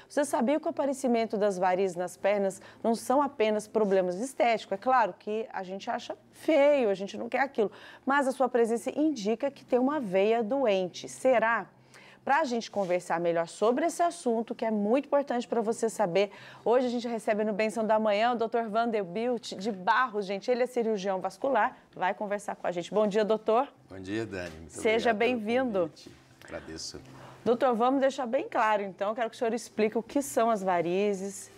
Você sabia que o aparecimento das varizes nas pernas não são apenas problemas estéticos? É claro que a gente acha feio, a gente não quer aquilo, mas a sua presença indica que tem uma veia doente. Será? Para a gente conversar melhor sobre esse assunto, que é muito importante para você saber, hoje a gente recebe no Benção da Manhã o Dr. Vanderbilt de Barros, gente. Ele é cirurgião vascular, vai conversar com a gente. Bom dia, doutor. Bom dia, Dani. Muito Seja bem-vindo. Agradeço. Doutor, vamos deixar bem claro, então, quero que o senhor explique o que são as varizes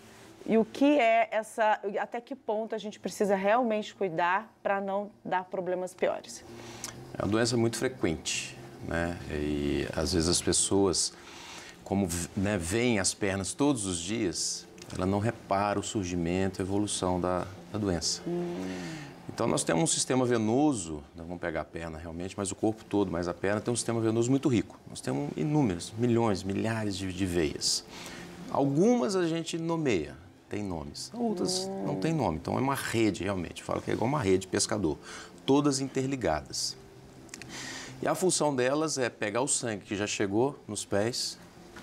e o que é essa, até que ponto a gente precisa realmente cuidar para não dar problemas piores. É uma doença muito frequente, né? E às vezes as pessoas, como veem as pernas todos os dias, ela não repara o surgimento, a evolução da doença. Então nós temos um sistema venoso, não vamos pegar a perna realmente, mas o corpo todo, mas a perna tem um sistema venoso muito rico. Nós temos inúmeras, milhões, milhares de veias. Algumas a gente nomeia, tem nomes, outras não tem nome. Então é uma rede realmente, falo que é igual uma rede de pescador, todas interligadas. E a função delas é pegar o sangue que já chegou nos pés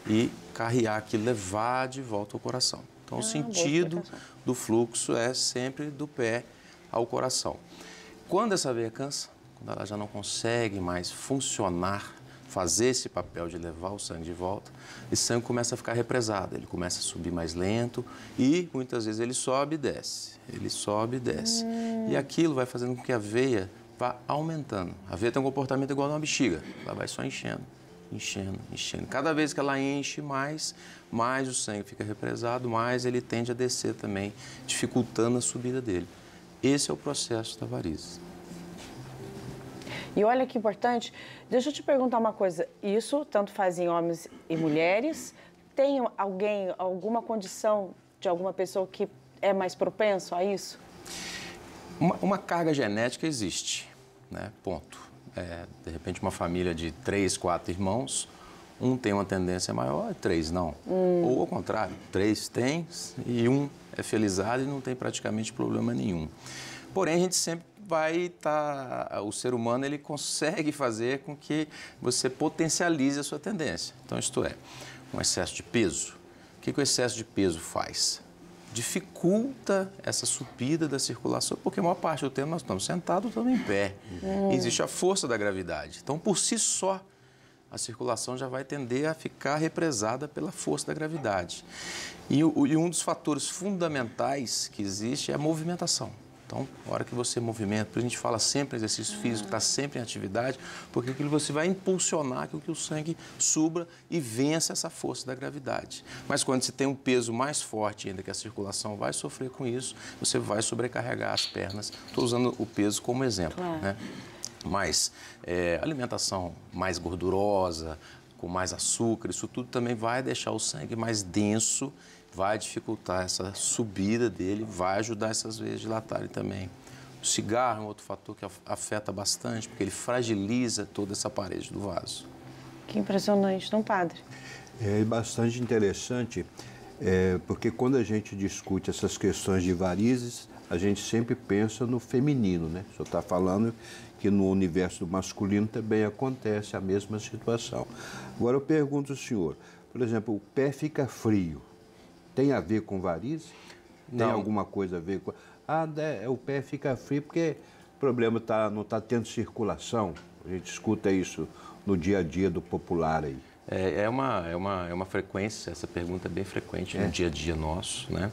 e carrear aquilo, levar de volta ao coração. Então o sentido do fluxo é sempre do pé ao coração. Quando essa veia cansa, quando ela já não consegue mais funcionar, fazer esse papel de levar o sangue de volta, esse sangue começa a ficar represado, ele começa a subir mais lento e muitas vezes ele sobe e desce, ele sobe e desce. E aquilo vai fazendo com que a veia vá aumentando. A veia tem um comportamento igual a uma bexiga, ela vai só enchendo, enchendo, enchendo. Cada vez que ela enche mais o sangue fica represado, mais ele tende a descer também, dificultando a subida dele. Esse é o processo da varize. E olha que importante, deixa eu te perguntar uma coisa, isso tanto faz em homens e mulheres? Tem alguma condição de alguma pessoa que é mais propenso a isso? Uma carga genética existe, né? Ponto. De repente uma família de 3, 4 irmãos, um tem uma tendência maior e 3 não. Ou ao contrário, 3 tem e um é felizado e não tem praticamente problema nenhum. Porém, a gente sempre vai estar... O ser humano, ele consegue fazer com que você potencialize a sua tendência. Então, isto é, um excesso de peso. O que o excesso de peso faz? Dificulta essa subida da circulação, porque a maior parte do tempo nós estamos sentados, estamos em pé. Existe a força da gravidade. Então, por si só, a circulação já vai tender a ficar represada pela força da gravidade. E um dos fatores fundamentais que existe é a movimentação. Então, na hora que você movimenta, por isso a gente fala sempre em exercício físico, está sempre em atividade, porque aquilo você vai impulsionar que o sangue suba e vença essa força da gravidade. Mas quando você tem um peso mais forte ainda, que a circulação vai sofrer com isso, você vai sobrecarregar as pernas. Estou usando o peso como exemplo, né? Mas alimentação mais gordurosa, com mais açúcar, isso tudo também vai deixar o sangue mais denso, vai dificultar essa subida dele, vai ajudar essas veias a dilatarem também. O cigarro é um outro fator que afeta bastante, porque ele fragiliza toda essa parede do vaso. Que impressionante, não, padre? É bastante interessante, porque quando a gente discute essas questões de varizes, a gente sempre pensa no feminino, né? O senhor está falando que no universo do masculino também acontece a mesma situação. Agora eu pergunto ao senhor, por exemplo, o pé fica frio, tem a ver com varize? Tem alguma coisa a ver com... o pé fica frio porque o problema não está tendo circulação. A gente escuta isso no dia a dia do popular aí. É uma frequência, essa pergunta é bem frequente no dia a dia nosso, né?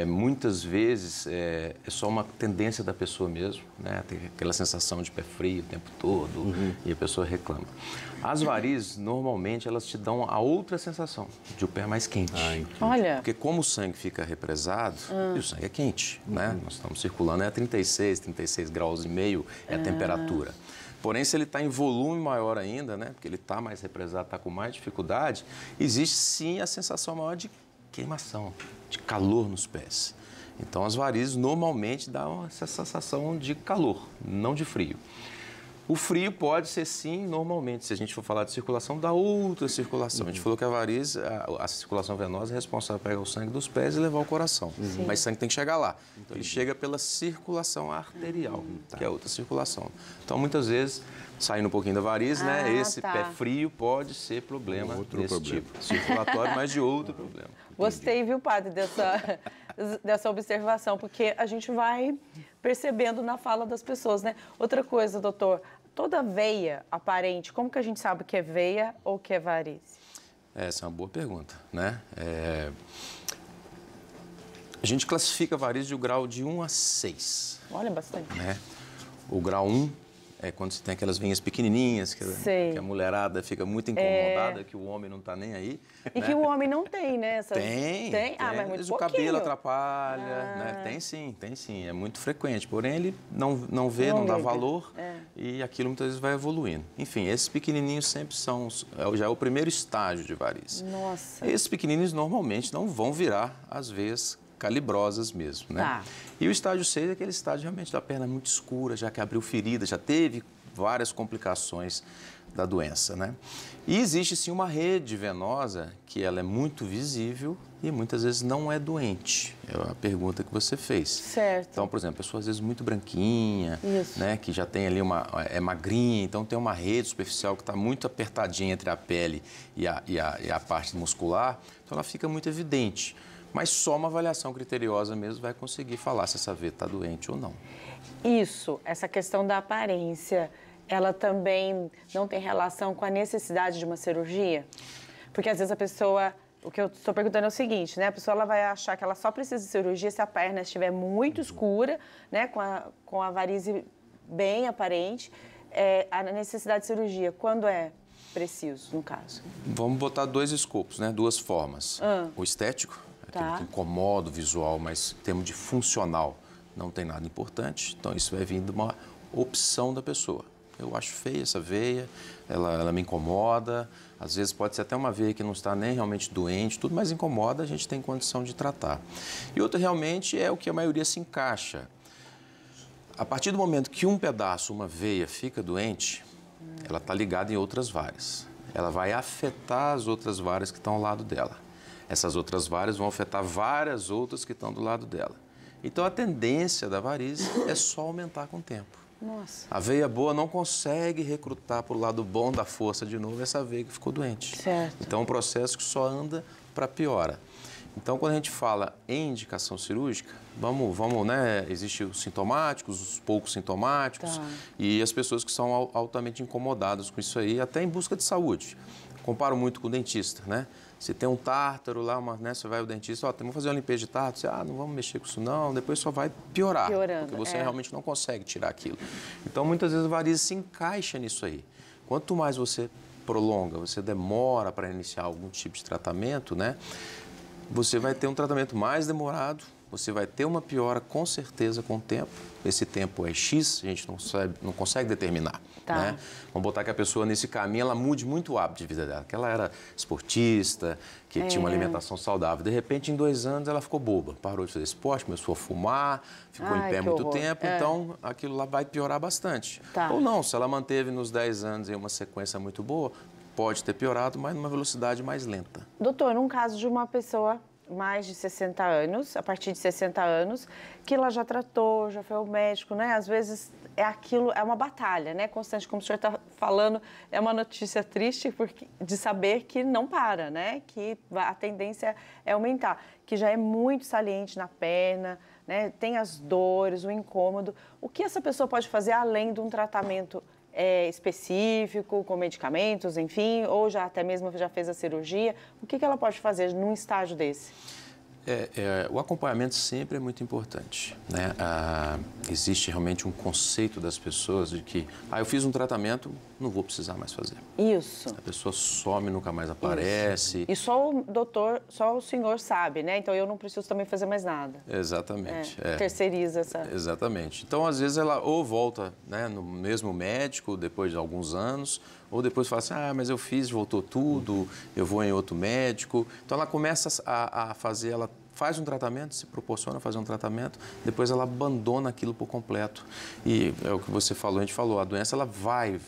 Muitas vezes é só uma tendência da pessoa mesmo, né? Tem aquela sensação de pé frio o tempo todo e a pessoa reclama. As varizes, normalmente, elas te dão a outra sensação, de o pé mais quente. Olha! Porque como o sangue fica represado, e o sangue é quente, né? Nós estamos circulando, 36 graus e meio é a temperatura. Porém, se ele está em volume maior ainda, né? Porque ele está mais represado, está com mais dificuldade, existe sim a sensação maior de queimação, de calor nos pés. Então, as varizes normalmente dão essa sensação de calor, não de frio. O frio pode ser, sim, normalmente, se a gente for falar de circulação, da outra circulação. A gente falou que a varize, a circulação venosa é responsável por pegar o sangue dos pés e levar ao coração. Mas o sangue tem que chegar lá. Então, ele chega pela circulação arterial, que é outra circulação. Então, muitas vezes, saindo um pouquinho da varize, né? Esse pé frio pode ser problema desse tipo. Circulatório, mas de outro problema. Gostei, viu, padre, dessa observação, porque a gente vai percebendo na fala das pessoas, né? Outra coisa, doutor, toda veia aparente, como que a gente sabe que é veia ou que é varize? Essa é uma boa pergunta, né? A gente classifica a varize de grau de 1 a 6. Olha, bastante. Né? O grau 1 é quando você tem aquelas veinhas pequenininhas, que a mulherada fica muito incomodada, que o homem não está nem aí. E que o homem não tem, né? Tem. Ah, mas muito o pouquinho. cabelo atrapalha, né? Tem sim. É muito frequente. Porém, ele não vê, não dá valor e aquilo muitas vezes vai evoluindo. Enfim, esses pequenininhos sempre já é o primeiro estágio de varize. Nossa. Esses pequenininhos normalmente não vão virar as veias calibrosas mesmo, né? Tá. E o estágio 6 é aquele estágio realmente da perna muito escura, já que abriu ferida, já teve várias complicações da doença, né? E existe sim uma rede venosa que ela é muito visível e muitas vezes não é doente. É a pergunta que você fez. Certo. Então, por exemplo, a pessoa às vezes muito branquinha, né? Que já tem ali é magrinha, então tem uma rede superficial que está muito apertadinha entre a pele e a parte muscular, então ela fica muito evidente. Mas só uma avaliação criteriosa mesmo vai conseguir falar se essa veia está doente ou não. Isso, essa questão da aparência, ela também não tem relação com a necessidade de uma cirurgia? Porque às vezes a pessoa, o que eu estou perguntando é o seguinte, né? A pessoa ela vai achar que ela só precisa de cirurgia se a perna estiver muito escura, né? Com a varize bem aparente, a necessidade de cirurgia, quando é preciso, no caso? Vamos botar dois escopos, né? Duas formas. O estético, aquele que incomoda o visual, mas em termos de funcional não tem nada importante. Então, isso vai vir de uma opção da pessoa. Eu acho feia essa veia, ela me incomoda. Às vezes pode ser até uma veia que não está nem realmente doente, tudo, mas incomoda, a gente tem condição de tratar. E outra realmente é o que a maioria se encaixa. A partir do momento que um pedaço, uma veia, fica doente, ela está ligada em outras várias. Ela vai afetar as outras várias que estão ao lado dela. Essas outras várias vão afetar várias outras que estão do lado dela. Então, a tendência da varize é só aumentar com o tempo. Nossa. A veia boa não consegue recrutar para o lado bom da força de novo essa veia que ficou doente. Certo. Então, é um processo que só anda para piora. Então, quando a gente fala em indicação cirúrgica, vamos, né? Existem os sintomáticos, os poucos sintomáticos e as pessoas que são altamente incomodadas com isso aí, até em busca de saúde. Comparo muito com o dentista, né? Se tem um tártaro lá, né, você vai ao dentista, vamos fazer uma limpeza de tártaro, você, não vamos mexer com isso não, depois só vai piorar, porque você realmente não consegue tirar aquilo. Então, muitas vezes a varize se encaixa nisso aí. Quanto mais você prolonga, você demora para iniciar algum tipo de tratamento, né, você vai ter um tratamento mais demorado, você vai ter uma piora com certeza com o tempo. Esse tempo é X, a gente não consegue determinar. Né? Vamos botar que a pessoa nesse caminho, ela mude muito o hábito de vida dela. Que ela era esportista, que tinha uma alimentação saudável. De repente, em 2 anos, ela ficou boba. Parou de fazer esporte, começou a fumar, ficou em pé muito tempo. Então, aquilo lá vai piorar bastante. Ou não, se ela manteve nos 10 anos em uma sequência muito boa, pode ter piorado, mas numa velocidade mais lenta. Doutor, num caso de uma pessoa mais de 60 anos, a partir de 60 anos, que ela já tratou, já foi ao médico, né? Às vezes é uma batalha, né? Constante, como o senhor está falando, é uma notícia triste de saber que não para, né? Que a tendência é aumentar, que já é muito saliente na perna, né? Tem as dores, o incômodo. O que essa pessoa pode fazer além de um tratamento específico, com medicamentos, enfim, ou até mesmo já fez a cirurgia? O que ela pode fazer num estágio desse? O acompanhamento sempre é muito importante, né? Existe realmente um conceito das pessoas de que, eu fiz um tratamento, não vou precisar mais fazer. Isso. A pessoa some, nunca mais aparece. E só o senhor sabe, né? Então eu não preciso também fazer mais nada. Exatamente. Terceiriza essa... Exatamente. Então, às vezes, ela ou volta, né, no mesmo médico depois de alguns anos, ou depois fala assim, mas eu fiz, voltou tudo, eu vou em outro médico. Então, ela começa a fazer, ela faz um tratamento, se proporciona fazer um tratamento, depois ela abandona aquilo por completo. E é o que você falou, a gente falou, a doença ela vai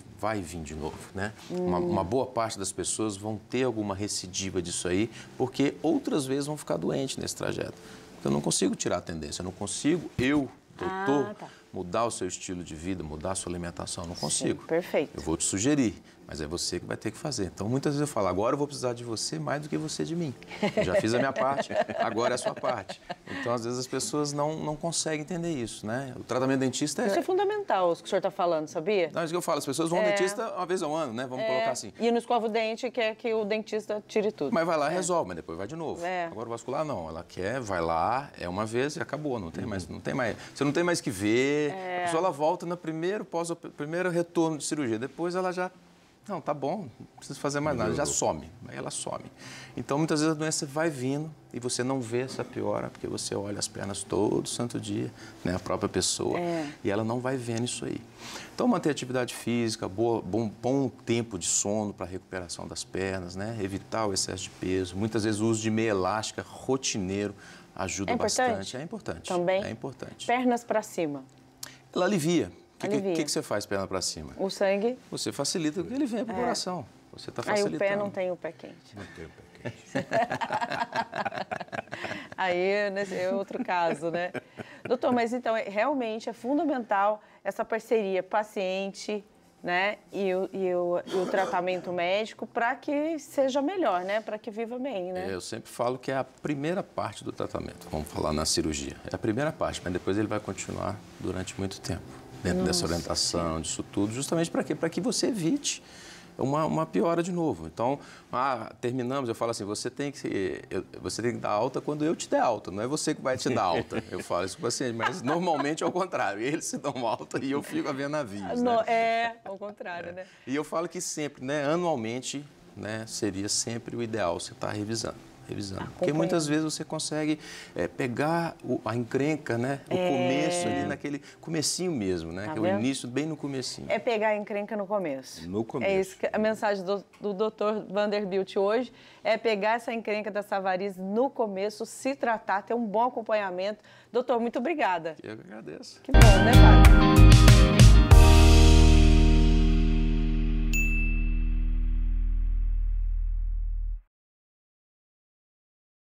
vir de novo, né? Uma boa parte das pessoas vão ter alguma recidiva disso aí, porque outras vezes vão ficar doentes nesse trajeto. Eu não consigo tirar a tendência, eu não consigo, doutor, mudar o seu estilo de vida, mudar a sua alimentação, não consigo. Sim, perfeito. Eu vou te sugerir, mas é você que vai ter que fazer. Então, muitas vezes eu falo, agora eu vou precisar de você mais do que você de mim. Eu já fiz a minha parte, agora é a sua parte. Então, às vezes, as pessoas não conseguem entender isso, né? O tratamento dentista Isso é fundamental, isso que o senhor está falando, sabia? Não, é isso que eu falo, as pessoas vão ao dentista uma vez ao ano, né? Vamos colocar assim. E no escova o dente quer que o dentista tire tudo. Mas vai lá, resolve, mas depois vai de novo. Agora o vascular não, ela quer, vai lá, é uma vez e acabou, não tem mais. Você não tem mais que ver. A pessoa ela volta no primeiro retorno de cirurgia, depois ela já não, tá bom, não precisa fazer mais nada, já some, aí ela some. Então, muitas vezes a doença vai vindo e você não vê essa piora, porque você olha as pernas todo santo dia, né, a própria pessoa, e ela não vai vendo isso aí. Então, manter atividade física, bom tempo de sono para recuperação das pernas, né, evitar o excesso de peso, muitas vezes o uso de meia elástica rotineiro ajuda bastante. É importante. Também? É importante. Pernas para cima. Ela alivia. O que você faz perna para cima? O sangue? Você facilita que ele venha para o coração. Você está facilitando. Aí o pé não tem o pé quente. Não tem o pé quente. Aí é outro caso, né? Doutor, mas então realmente é fundamental essa parceria paciente, né? E o tratamento médico para que seja melhor, né? Para que viva bem, né? Eu sempre falo que é a primeira parte do tratamento, vamos falar na cirurgia. É a primeira parte, mas depois ele vai continuar durante muito tempo. Dentro dessa orientação, disso tudo, justamente para quê? Para que você evite uma piora de novo. Então, terminamos, eu falo assim, você tem que dar alta quando eu te der alta, não é você que vai te dar alta. Eu falo isso com o paciente, mas normalmente é o contrário, eles se dão alta e eu fico a ver navios, né? É, ao contrário, né? E eu falo que sempre, né, anualmente, né, seria sempre o ideal você estar revisando. Porque muitas vezes você consegue pegar a encrenca, né? O começo ali, naquele comecinho mesmo, né? Que é o início, bem no comecinho. É pegar a encrenca no começo. No começo. É isso que a mensagem do Dr. Vanderbilt hoje é pegar essa encrenca dessa varize no começo, se tratar, ter um bom acompanhamento. Doutor, muito obrigada. Eu que agradeço. Que bom, né, Fábio?